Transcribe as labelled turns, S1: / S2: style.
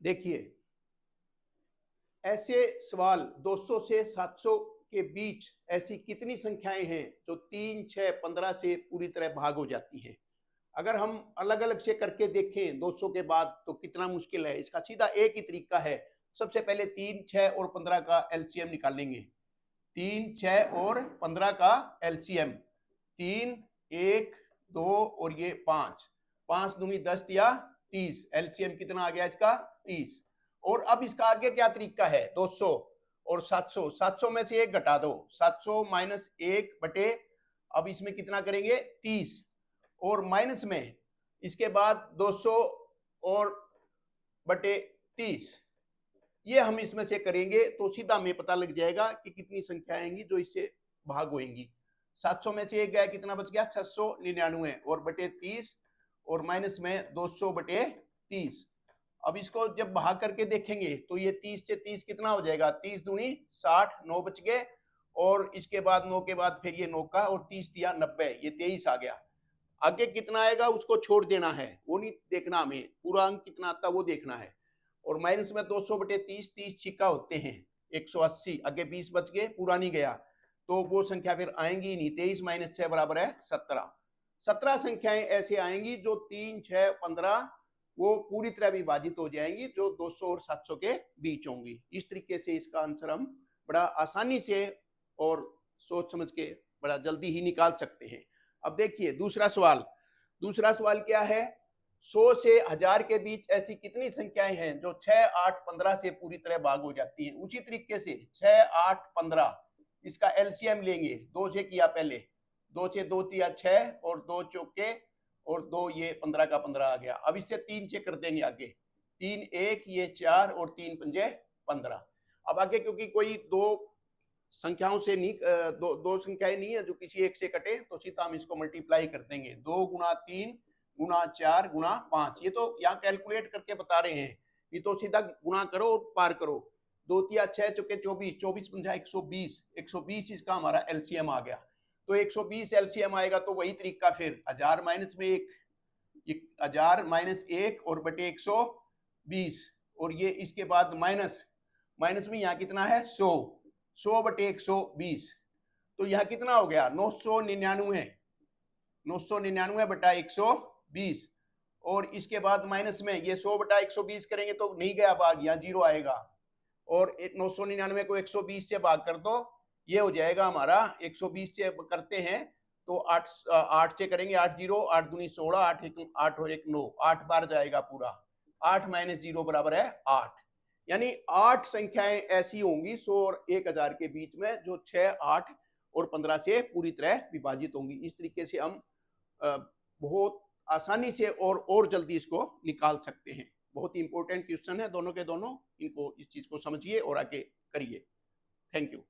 S1: देखिए, ऐसे सवाल 200 से 700 के बीच ऐसी कितनी संख्याएं हैं जो 3, 6, 15 से पूरी तरह भाग हो जाती हैं। अगर हम अलग अलग से करके देखें 200 के बाद तो कितना मुश्किल है। इसका सीधा एक ही तरीका है। सबसे पहले 3, 6 और 15 का एलसीएम निकालेंगे। 3, 6 और 15 का एलसीएम 3, 1, 2 और ये 5, 5 दूनी 10 या 30। एलसीएम कितना आ गया इसका? 30। और अब इसका आगे क्या तरीका है? 200 और 700, 700 में से एक घटा दो, 700 माइनस 1 बटे, अब इसमें कितना करेंगे? 30 और माइनस में इसके बाद 200 और बटे 30। ये हम इसमें से करेंगे तो सीधा हमें पता लग जाएगा कि कितनी संख्या आएंगी जो इससे भाग होंगी। 700 में से एक गया, कितना बच गया? 699 और बटे 30 और माइनस में 200 बटे 30। अब इसको जब भाग करके देखेंगे तो ये 30 से 30 कितना हो जाएगा? 30 दूनी 60, 9 बच गए और इसके बाद 9 के बाद फिर ये 9 का और 30 दिया 90, ये 23 आ गया। आगे कितना आएगा उसको छोड़ देना है, वो नहीं देखना हमें, पूरा अंक कितना आता है वो देखना है। और माइनस में 200 बटे 30, 30 छिक्का होते हैं 180, आगे 20 बच गए, पूरा नहीं गया तो वो संख्या फिर आएंगी नहीं। 23 माइनस 6 बराबर है 17। 17 संख्याएं ऐसे आएंगी जो 3, 6, 15 वो पूरी तरह विभाजित हो जाएंगी, जो 200 और 700 के बीच होंगी। इस तरीके से इसका आंसर हम बड़ा आसानी से और सोच समझ के बड़ा जल्दी ही निकाल सकते हैं। अब देखिए दूसरा सवाल। दूसरा सवाल क्या है? 100 से 1000 के बीच ऐसी कितनी संख्याएं हैं जो 6, 8, 15 से पूरी तरह भाग हो जाती है। उसी तरीके से 6, 8, 15 इसका एलसीएम लेंगे। 2 से किया पहले, 2 से 2 दिया 6 और 2 चौके और 2 ये 15 का 15 आ गया। अब इससे 3 से कर देंगे आगे, 3, 1 ये 4 और 3 पंजे 15। अब आगे क्योंकि कोई दो संख्याओं से नहीं, दो संख्याएं नहीं है जो किसी एक से कटे, तो सीधा हम इसको मल्टीप्लाई कर देंगे। 2 गुना 3 गुना 4 गुना 5। ये तो यहाँ कैलकुलेट करके बता रहे हैं, ये तो सीधा गुणा करो और पार करो। 2 तिया 6 चौके 24, 24 पंजा 120, 120 इसका हमारा एलसीएम आ गया। तो 120 एलसीएम आएगा तो वही तरीका फिर 1000 माइनस में 1, 1000 माइनस 1 और बटे 120 और ये इसके बाद माइनस, माइनस में यहाँ कितना है? 100, 100 बटे 120 तो यहाँ कितना हो गया? 999, 999 बटा 120 और इसके बाद माइनस में ये 100 बटा 120 करेंगे तो नहीं गया भाग, यहाँ 0 आएगा और 999 को 120 से भाग कर दो, ये हो जाएगा हमारा 120 से करते हैं तो 8 से करेंगे, 8 0, 8 दूनी 16, 8 और 1 9, 8 बार जाएगा पूरा। 8 माइनस 0 बराबर है 8। यानी 8 संख्याएं ऐसी होंगी 100 और 1000 के बीच में जो 6, 8 और 15 से पूरी तरह विभाजित होंगी। इस तरीके से हम बहुत आसानी से और जल्दी इसको निकाल सकते हैं। बहुत ही इंपॉर्टेंट क्वेश्चन है दोनों के दोनों, इनको इस चीज को समझिए और आगे करिए। Thank you.